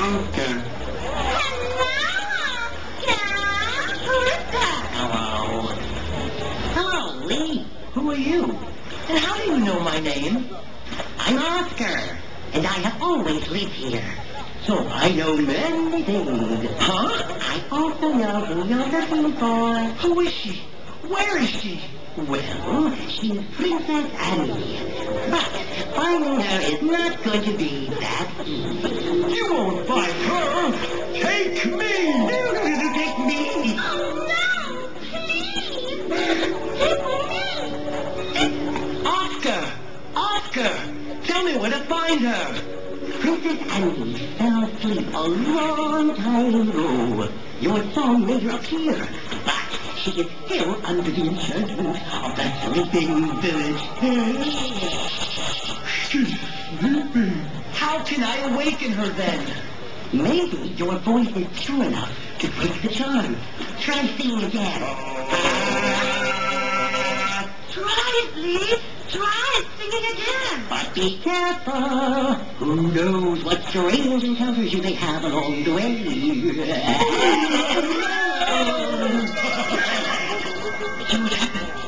Oscar. Hello. Hello, Lee. Who are you? And how do you know my name? I'm Oscar, and I have always lived here. So I know many things. Huh? I also know who you're looking for. Who is she? Where is she? Well, she's Princess Annie. But finding her is not going to be that easy. You won't find her. Take me. Take me. Oh, no! Please! Take me! Oscar! Oscar! Tell me where to find her. Princess Annie fell asleep a long time ago. Your song made her appear, but she is still under the enchantment of the sleeping village. She's sleeping. How can I awaken her then? Maybe your voice is true enough to break the charm. Try singing again. Try, please. Try singing again. But be careful. Who knows what strange encounters you may have along the way. See what happens.